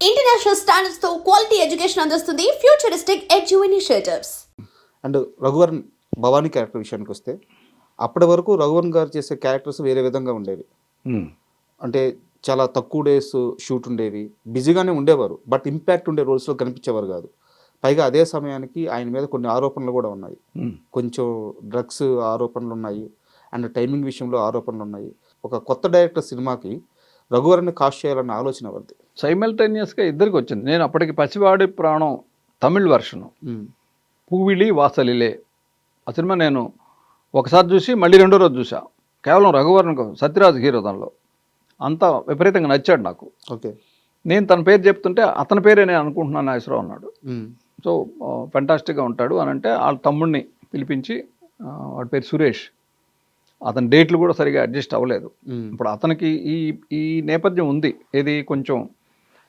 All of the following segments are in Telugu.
ఇంటర్నేషనల్ స్టాండర్డ్స్ తో క్వాలిటీ ఎడ్యుకేషన్ అందిస్తుంది futuristic edu initiatives. And Raghuvaran Bhavani character విషయానికి వస్తే అప్పటి వరకు రఘువరన్ గారు చేసే క్యారెక్టర్స్ వేరే విధంగా ఉండేవి. అంటే చాలా తక్కువ డేస్ షూట్ ఉండేవి, బిజీగానే ఉండేవారు, బట్ ఇంపాక్ట్ ఉండే రోల్స్లో కనిపించేవారు కాదు. పైగా అదే సమయానికి ఆయన మీద కొన్ని ఆరోపణలు కూడా ఉన్నాయి. కొంచెం డ్రగ్స్ ఆరోపణలు ఉన్నాయి, అండ్ టైమింగ్ విషయంలో ఆరోపణలు ఉన్నాయి. ఒక కొత్త డైరెక్టర్ సినిమాకి రఘువరన్ని కాస్ట్ చేయాలన్న ఆలోచన ఎవరిది? సైమల్టేనియస్గా ఇద్దరికి వచ్చింది. నేను అప్పటికి పసివాడి ప్రాణం తమిళ్ వర్షను, పూవిళి వాసలిలే ఆ సినిమా నేను ఒకసారి చూసి మళ్ళీ రెండో రోజు చూసా. కేవలం రఘువరన్ సత్యరాజ్ హీరో దానిలో అంత విపరీతంగా నచ్చాడు నాకు. ఓకే, నేను తన పేరు చెప్తుంటే అతని పేరే నేను అనుకుంటున్నాను నాగేశ్వరరావు అన్నాడు. సో ఫెంటాస్టిక్గా ఉంటాడు అని అంటే వాళ్ళ తమ్ముడిని పిలిపించి, వాడి పేరు సురేష్, అతని డేట్లు కూడా సరిగా అడ్జస్ట్ అవ్వలేదు. ఇప్పుడు అతనికి ఈ నేపథ్యం ఉంది, ఏది కొంచెం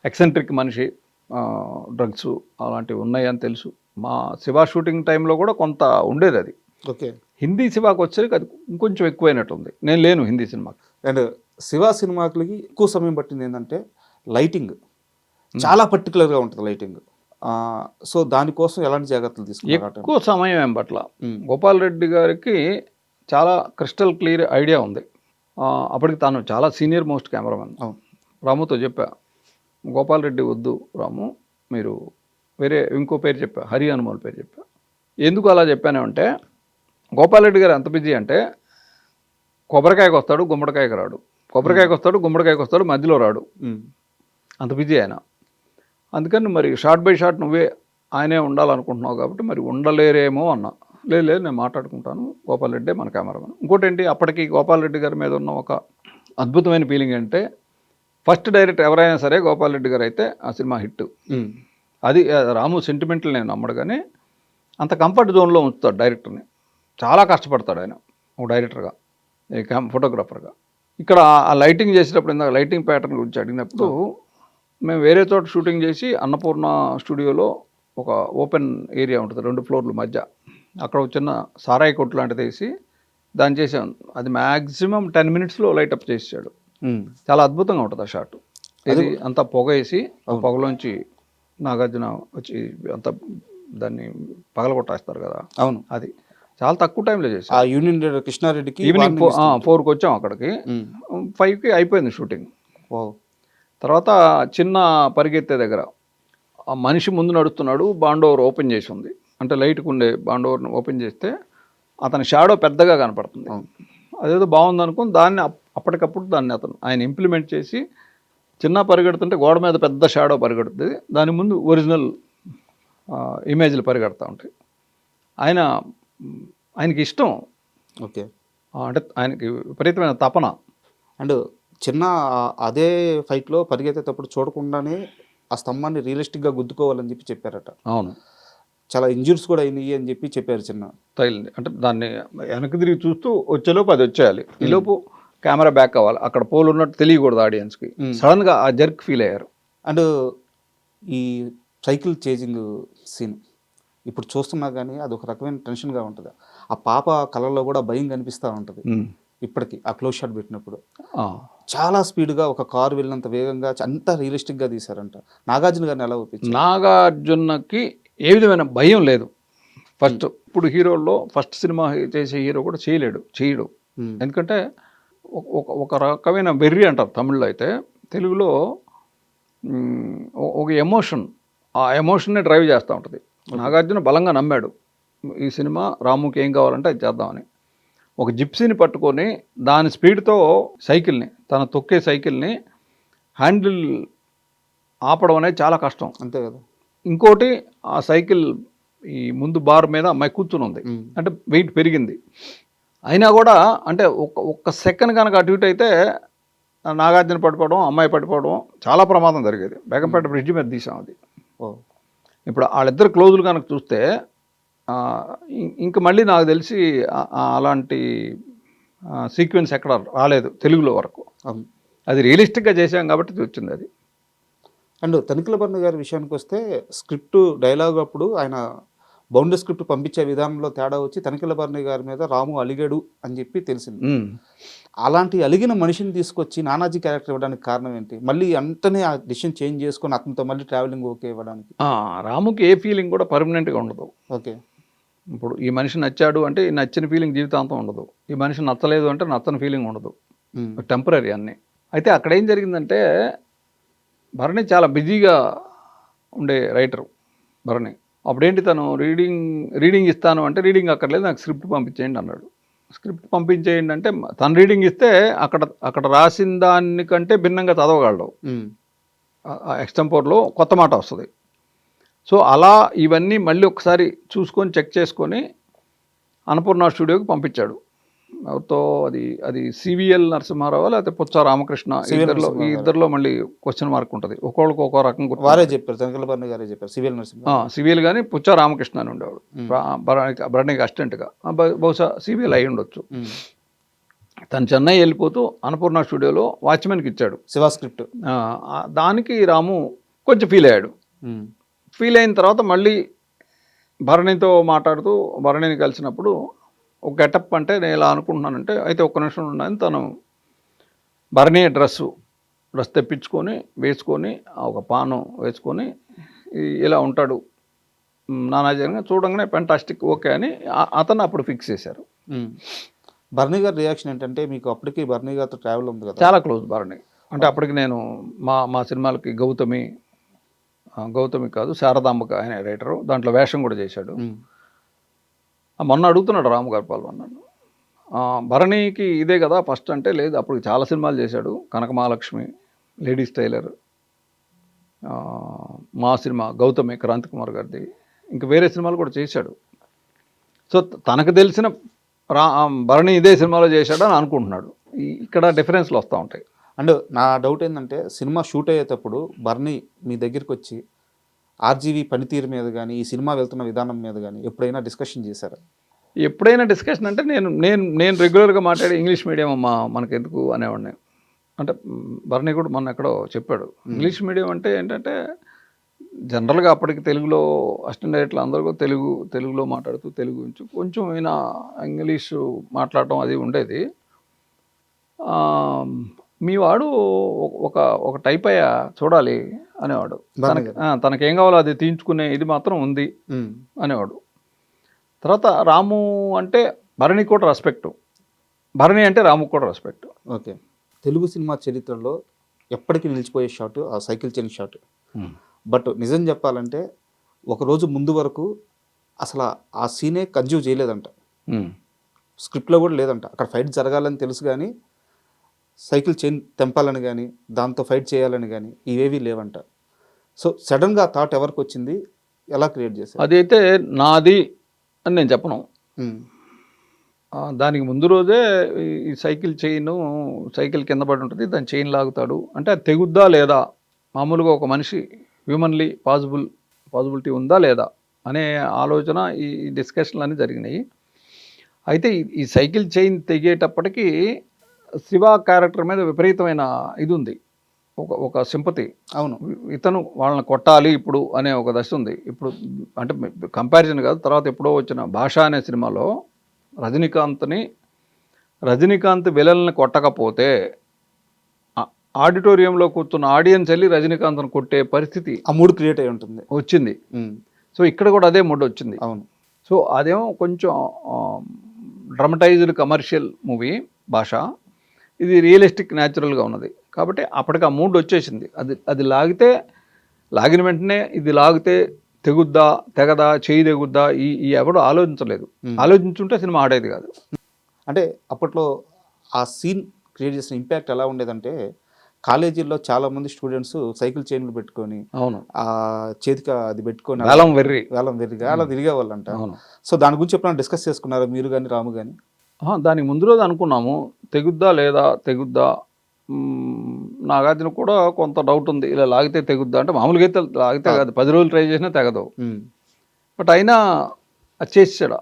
ఎక్సెంట్రిక్ మనిషి, డ్రగ్స్ అలాంటివి ఉన్నాయని తెలుసు. మా శివ షూటింగ్ టైంలో కూడా కొంత ఉండేది అది. ఓకే, హిందీ సినిమాకి వచ్చేసరికి అది ఇంకొంచెం ఎక్కువైనట్టుంది. నేను లేను హిందీ సినిమాకి. అండ్ శివ సినిమాకి ఎక్కువ సమయం పట్టింది ఏంటంటే లైటింగ్ చాలా పర్టికులర్గా ఉంటుంది లైటింగ్. సో దానికోసం ఎలాంటి జాగ్రత్తలు తీసుకున్నారు? ఎక్కువ సమయం ఏం పట్ల గోపాల్ రెడ్డి గారికి చాలా క్రిస్టల్ క్లియర్ ఐడియా ఉంది. అప్పటికి తాను చాలా సీనియర్ మోస్ట్ కెమెరామెన్. రాముతో చెప్పా, గోపాల్ రెడ్డి వద్దు రాము, మీరు వేరే ఇంకో పేరు చెప్పా, హరి హనుమాన్ పేరు చెప్పా. ఎందుకు అలా చెప్పానంటే గోపాల్ రెడ్డి గారు ఎంత బిజీ అంటే కొబ్బరికాయకు వస్తాడు, గుమ్మడికాయకు రాడు, కొబ్బరికాయకు వస్తాడు, గుమ్మడికాయకు వస్తాడు, మధ్యలో రాడు, అంత బిజీ ఆయన. అందుకని మరి షార్ట్ బై షార్ట్ నువ్వే ఆయనే ఉండాలనుకుంటున్నావు కాబట్టి మరి ఉండలేరేమో అన్నా. లేదు నేను మాట్లాడుకుంటాను, గోపాల్ రెడ్డి మన కెమెరామెన్. ఇంకోటి ఏంటి, అప్పటికి గోపాల్ రెడ్డి గారి మీద ఉన్న ఒక అద్భుతమైన ఫీలింగ్ అంటే ఫస్ట్ డైరెక్టర్ ఎవరైనా సరే గోపాల్ రెడ్డి గారు అయితే ఆ సినిమా హిట్. అది రాము సెంటిమెంట్లు నేను నమ్మడు, కానీ అంత కంఫర్ట్ జోన్లో ఉంచుతాడు డైరెక్టర్ని. చాలా కష్టపడతాడు ఆయన ఒక డైరెక్టర్గా, ఫోటోగ్రాఫర్గా. ఇక్కడ ఆ లైటింగ్ చేసేటప్పుడు, ఇందాక లైటింగ్ ప్యాటర్న్ గురించి అడిగినప్పుడు, మేము వేరే చోట షూటింగ్ చేసి అన్నపూర్ణ స్టూడియోలో ఒక ఓపెన్ ఏరియా ఉంటుంది 2 ఫ్లోర్ల మధ్య, అక్కడ ఒక చిన్న సారాయి కొట్టు లాంటిది వేసి దాన్ని చేసాం. అది మ్యాక్సిమం 10 మినిట్స్లో లైటప్ చేసాడు. చాలా అద్భుతంగా ఉంటుంది ఆ షాట్. ఇది అంతా పొగ వేసి ఆ పొగలోంచి నాగార్జున వచ్చి అంతా దాన్ని పగలగొట్టేస్తారు కదా. అవును, అది చాలా తక్కువ టైంలో చేసి ఆ యూనియన్ లీడర్ కృష్ణారెడ్డికి ఈవినింగ్ 4కి వచ్చాం, అక్కడికి 5కి అయిపోయింది షూటింగ్. తర్వాత చిన్న పరిగెత్తే దగ్గర ఆ మనిషి ముందు నడుస్తున్నాడు, బాండోవర్ ఓపెన్ చేసి ఉంది, అంటే లైట్కి ఉండే బాండోవర్ని ఓపెన్ చేస్తే అతని షాడో పెద్దగా కనపడుతుంది. అదేదో బాగుంది అనుకుని దాన్ని అప్పటికప్పుడు దాన్ని ఆయన ఇంప్లిమెంట్ చేసి, చిన్న పరిగెడుతుంటే గోడ మీద పెద్ద షాడో పరిగెడుతుంది, దాని ముందు ఒరిజినల్ ఇమేజ్లు పరిగెడతా ఉంటాయి. ఆయనకి ఇష్టం. ఓకే, అంటే ఆయనకి విపరీతమైన తపన. అండ్ చిన్న అదే ఫైట్లో పరిగెత్తేటప్పుడు చూడకుండానే ఆ స్తంభాన్ని రియలిస్టిక్గా గుద్దుకోవాలని చెప్పి చెప్పారట. అవును, చాలా ఇంజురీస్ కూడా అయినాయి అని చెప్పి చెప్పారు. చిన్న తగిలింది అంటే దాన్ని వెనక్కి తిరిగి చూస్తూ వచ్చేలోపు అది వచ్చేయాలి, ఈలోపు కెమెరా బ్యాక్ అవ్వాలి, అక్కడ పోల్ ఉన్నట్టు తెలియకూడదు ఆడియన్స్కి. సడన్గా ఆ జర్క్ ఫీల్ అయ్యారు. అండ్ ఈ సైకిల్ చేజింగ్ సీన్ ఇప్పుడు చూస్తున్నా కానీ అది ఒక రకమైన టెన్షన్గా ఉంటుంది. ఆ పాప కళ్ళల్లో కూడా భయం కనిపిస్తూ ఉంటుంది ఇప్పటికీ. ఆ క్లోజ్ షాట్ పెట్టినప్పుడు చాలా స్పీడ్గా ఒక కారు వెళ్ళినంత వేగంగా అంతా రియలిస్టిక్గా తీశారంట. నాగార్జున గారిని ఎలా ఒప్పించారు? నాగార్జునకి ఏ విధమైన భయం లేదు. ఫస్ట్ ఇప్పుడు హీరోల్లో ఫస్ట్ సినిమా చేసే హీరో కూడా చేయడు. ఎందుకంటే ఒక రకమైన వెర్రి అంటారు తమిళ్లో, అయితే తెలుగులో ఒక ఎమోషన్, ఆ ఎమోషన్నే డ్రైవ్ చేస్తూ ఉంటుంది. నాగార్జున బలంగా నమ్మాడు ఈ సినిమా రాముకి ఏం కావాలంటే అది చేద్దామని. ఒక జిప్సీని పట్టుకొని దాని స్పీడ్తో సైకిల్ని, తన తొక్కే సైకిల్ని హ్యాండిల్ ఆపడం అనేది చాలా కష్టం. అంతే కదా. ఇంకోటి, ఆ సైకిల్ ఈ ముందు బార్ మీద అమ్మాయి కూర్చుని ఉంది, అంటే వెయిట్ పెరిగింది. అయినా కూడా అంటే ఒక్క సెకండ్ కనుక అటు ఇటు అయితే నాగార్జున పడిపోవడం, అమ్మాయి పడిపోవడం, చాలా ప్రమాదం జరిగేది. బేగంపేట బ్రిడ్జి మీద తీసాం అది. ఇప్పుడు వాళ్ళిద్దరు క్లోజులు కనుక చూస్తే ఇంక మళ్ళీ నాకు తెలిసి అలాంటి సీక్వెన్స్ ఎక్కడ రాలేదు తెలుగులో వరకు. అది రియలిస్టిక్గా చేసాం కాబట్టి వచ్చింది అది. అండ్ తనిఖీల భరణి గారి విషయానికి వస్తే స్క్రిప్ట్ డైలాగ్ అప్పుడు ఆయన బౌండరీ స్క్రిప్ట్ పంపించే విధానంలో తేడా వచ్చి తనిఖీల భరణి గారి మీద రాము అలిగాడు అని చెప్పి తెలిసింది. అలాంటి అలిగిన మనిషిని తీసుకొచ్చి నానాజీ క్యారెక్టర్ ఇవ్వడానికి కారణం ఏంటి? మళ్ళీ వెంటనే ఆ డిసిషన్ చేంజ్ చేసుకొని అతనితో మళ్ళీ ట్రావెలింగ్ ఓకే ఇవ్వడానికి. రాముకి ఏ ఫీలింగ్ కూడా పర్మనెంట్గా ఉండదు. ఓకే, ఇప్పుడు ఈ మనిషి నచ్చాడు అంటే ఈ నచ్చిన ఫీలింగ్ జీవితాంతం ఉండదు, ఈ మనిషి నచ్చలేదు అంటే నచ్చని ఫీలింగ్ ఉండదు, టెంపరీ అన్నీ. అయితే అక్కడ ఏం జరిగిందంటే భరణి చాలా బిజీగా ఉండే రైటరు భరణి. అప్పుడేంటి తను రీడింగ్ ఇస్తాను అంటే రీడింగ్ అక్కర్లేదు, నాకు స్క్రిప్ట్ పంపించేయండి అన్నాడు. స్క్రిప్ట్ పంపించేయండి అంటే తను రీడింగ్ ఇస్తే అక్కడ రాసిన దానికంటే భిన్నంగా చదవగలడు, ఎక్స్టెంపోర్లో కొత్త మాట వస్తుంది. సో అలా ఇవన్నీ మళ్ళీ ఒకసారి చూసుకొని చెక్ చేసుకొని అన్నపూర్ణ స్టూడియోకి పంపించాడు. ఎవరితో అది సివిఎల్ నరసింహారావు లేకపోతే పుచ్చ రామకృష్ణ, ఇద్దరిలో మళ్ళీ క్వశ్చన్ మార్క్ ఉంటుంది, ఒక్కొక్కరికి ఒక్కో రకం. వారే చెప్పారు, తనిఖీల భరణి గారే చెప్పారు సివిఎల్ నరసింహ. సివిఎల్ కానీ పుచ్చ రామకృష్ణ అని ఉండేవాడు భరణికి అసిస్టెంట్గా, బహుశా సివిఎల్ అయి ఉండొచ్చు. తను చెన్నై వెళ్ళిపోతూ అన్నపూర్ణ స్టూడియోలో వాచ్మెన్కి ఇచ్చాడు శివ స్క్రిప్ట్. దానికి రాము కొంచెం ఫీల్ అయ్యాడు. ఫీల్ అయిన తర్వాత మళ్ళీ భరణితో మాట్లాడుతూ భరణిని కలిసినప్పుడు ఒక గెటప్ అంటే నేను ఇలా అనుకుంటున్నానంటే, అయితే ఒక్క నిమిషం ఉన్నాను, తను భరణి డ్రెస్ తెప్పించుకొని వేసుకొని ఒక పాను వేసుకొని ఇలా ఉంటాడు నానాజీగా చూడంగానే ఫెంటాస్టిక్ ఓకే అని అతను అప్పుడు ఫిక్స్ చేశారు. భరణి గారి రియాక్షన్ ఏంటంటే, మీకు అప్పటికి భరణి గారితో ట్రావెల్ ఉంది కదా, చాలా క్లోజ్ భరణి. అంటే అప్పటికి నేను మా సినిమాలకి గౌతమి కాదు శారదాంబక ఆయన రైటరు, దాంట్లో వేషం కూడా చేశాడు. మొన్న అడుగుతున్నాడు రాము గారు నన్ను, భరణికి ఇదే కదా ఫస్ట్ అంటే, లేదు అప్పుడు చాలా సినిమాలు చేశాడు, కనక మహాలక్ష్మి, లేడీస్ టైలర్, మా సినిమా గౌతమి క్రాంతి కుమార్ గారిది, ఇంకా వేరే సినిమాలు కూడా చేశాడు. సో తనకు తెలిసిన భరణి ఇదే సినిమాలో చేశాడు అని అనుకుంటున్నాడు. ఇక్కడ డిఫరెన్స్లు వస్తూ ఉంటాయి. అండ్ నా డౌట్ ఏంటంటే, సినిమా షూట్ అయ్యేటప్పుడు భరణి మీ దగ్గరికి వచ్చి ఆర్జీవి పనితీరు మీద కానీ ఈ సినిమా వెళ్తున్న విధానం మీద కానీ ఎప్పుడైనా డిస్కషన్ చేశారా? ఎప్పుడైనా డిస్కషన్ అంటే నేను రెగ్యులర్గా మాట్లాడే ఇంగ్లీష్ మీడియం అమ్మా మనకెందుకు అనేవాడిని. అంటే భరణి కూడా మొన్న ఎక్కడో చెప్పాడు, ఇంగ్లీష్ మీడియం అంటే ఏంటంటే జనరల్గా అప్పటికి తెలుగులో అసిస్టెంట్ డైరెక్టర్లు అందరూ తెలుగులో మాట్లాడుతూ తెలుగు నుంచి కొంచెం అయినా ఇంగ్లీషు మాట్లాడటం అది ఉండేది. మీ వాడు ఒక టైప్ అయ్యా చూడాలి అనేవాడు. తనకేం కావాలో అది తీయించుకునే ఇది మాత్రం ఉంది అనేవాడు. తర్వాత రాము అంటే భరణి కూడా రెస్పెక్ట్, భరణి అంటే రాము కూడా రెస్పెక్ట్. ఓకే, తెలుగు సినిమా చరిత్రలో ఎప్పటికీ నిలిచిపోయే షాట్ ఆ సైకిల్ చైన్ షాట్. బట్ నిజం చెప్పాలంటే ఒకరోజు ముందు వరకు అసలు ఆ సీనే కన్జ్యూమ్ చేయలేదంట, స్క్రిప్ట్లో కూడా లేదంట. అక్కడ ఫైట్ జరగాలని తెలుసు కానీ సైకిల్ చైన్ తెంపాలని కానీ దాంతో ఫైట్ చేయాలని కానీ ఇవేవి లేవంట. సో సడన్గా ఆ థాట్ ఎవరికి వచ్చింది, ఎలా క్రియేట్ చేశారు? అదైతే నాది అని నేను చెప్పను. దానికి ముందు రోజే ఈ సైకిల్ కింద పడి ఉంటుంది, దాని చైన్ లాగుతాడు అంటే అది తెగుద్దా లేదా, మామూలుగా ఒక మనిషి హ్యూమన్లీ పాసిబిలిటీ ఉందా లేదా అనే ఆలోచన ఈ డిస్కషన్లు అన్నీ జరిగినాయి. అయితే ఈ సైకిల్ చైన్ తెగేటప్పటికీ శివ క్యారెక్టర్ మీద విపరీతమైన ఇది ఉంది, ఒక సింపతి. అవును, ఇతను వాళ్ళని కొట్టాలి ఇప్పుడు అనే ఒక దశ ఉంది. ఇప్పుడు అంటే కంపారిజన్ కాదు, తర్వాత ఎప్పుడో వచ్చిన భాష అనే సినిమాలో రజనీకాంత్ విలన్ని కొట్టకపోతే ఆడిటోరియంలో కూర్చున్న ఆడియన్స్ వెళ్ళి రజనీకాంత్ను కొట్టే పరిస్థితి ఆ మూడ్ క్రియేట్ అయి ఉంటుంది వచ్చింది. సో ఇక్కడ కూడా అదే మూడ్ వచ్చింది. అవును, సో అదేమో కొంచెం డ్రమటైజ్డ్ కమర్షియల్ మూవీ భాష, ఇది రియలిస్టిక్ న్యాచురల్గా ఉన్నది కాబట్టి అప్పటికి ఆ మూడ్ వచ్చేసింది. అది లాగిన వెంటనే ఇది లాగితే తెగుద్దా తెగదా చేయి తెగుద్దా ఈ ఎవడు ఆలోచించలేదు. ఆలోచించుంటే సినిమా ఆడేది కాదు. అంటే అప్పట్లో ఆ సీన్ క్రియేట్ చేసిన ఇంపాక్ట్ ఎలా ఉండేదంటే, కాలేజీల్లో చాలా మంది స్టూడెంట్స్ సైకిల్ చైన్లు పెట్టుకొని అవును ఆ చేతికి అది పెట్టుకొని వేలం వెర్రిగా అలా తిరిగేవాళ్ళంట. సో దాని గురించి ఎప్పుడైనా డిస్కస్ చేసుకున్నారు మీరు కానీ రాము కానీ? దానికి ముందు రోజు అనుకున్నాము తెగుద్దా లేదా తెగుద్దా. నాగార్జున కూడా కొంత డౌట్ ఉంది, ఇలా లాగితే తెగుద్దా అంటే మామూలుగా అయితే లాగితే కాదు, 10 రోజులు ట్రై చేసినా తెగదు. బట్ అయినా అది చేసాడు.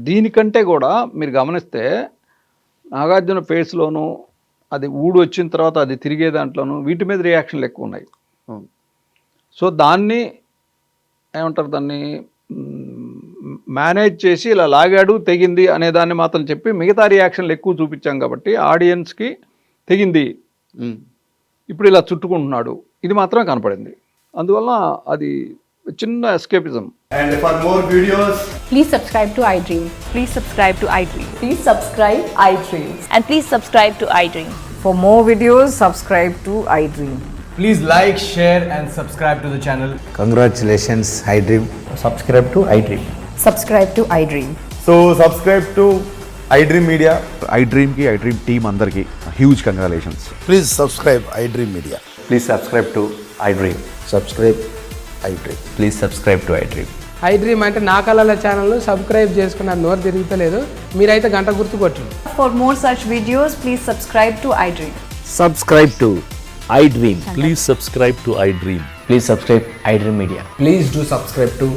దీనికంటే కూడా మీరు గమనిస్తే నాగార్జున ఫేస్లోను అది ఊడు వచ్చిన తర్వాత అది తిరిగే దాంట్లోనూ వీటి మీద రియాక్షన్లు ఎక్కువ ఉన్నాయి. సో దాన్ని ఏమంటారు, దాన్ని మేనేజ్ చేసి ఇలా లాగాడు తెగింది అనే దాన్ని మాత్రం చెప్పి మిగతా రియాక్షన్లు ఎక్కువ చూపించాం కాబట్టి ఆడియన్స్కి తెగింది, ఇప్పుడు ఇలా చుట్టుకుంటున్నాడు, ఇది మాత్రం కనపడింది. అందువల్ల అది చిన్న escapism. And for more videos, Please subscribe to iDream. Please subscribe to iDream. Please subscribe iDream. And please subscribe to iDream. For more videos, subscribe to iDream. please like, share and subscribe to the channel. Congratulations, iDream. Subscribe to iDream. Subscribe to iDream. So subscribe to iDream Media. iDream ki iDream team andarki huge congratulations. Please subscribe iDream Media. Please subscribe to iDream. Subscribe iDream. Please subscribe to iDream. iDream అంటే నా కళల ఛానల్ సబ్స్క్రైబ్ చేసుకున్నారు, నోరు తిరుగుతలేదు, మీరైతే గంట గుర్తు కొట్టండి. For more such videos, please subscribe to iDream. Subscribe to iDream. Please subscribe to iDream. Please subscribe iDream Media. Please do subscribe to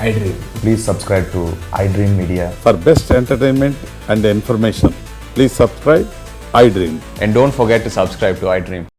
iDream. Please subscribe to iDream Media. For best entertainment and information, please subscribe iDream. And don't forget to subscribe to iDream.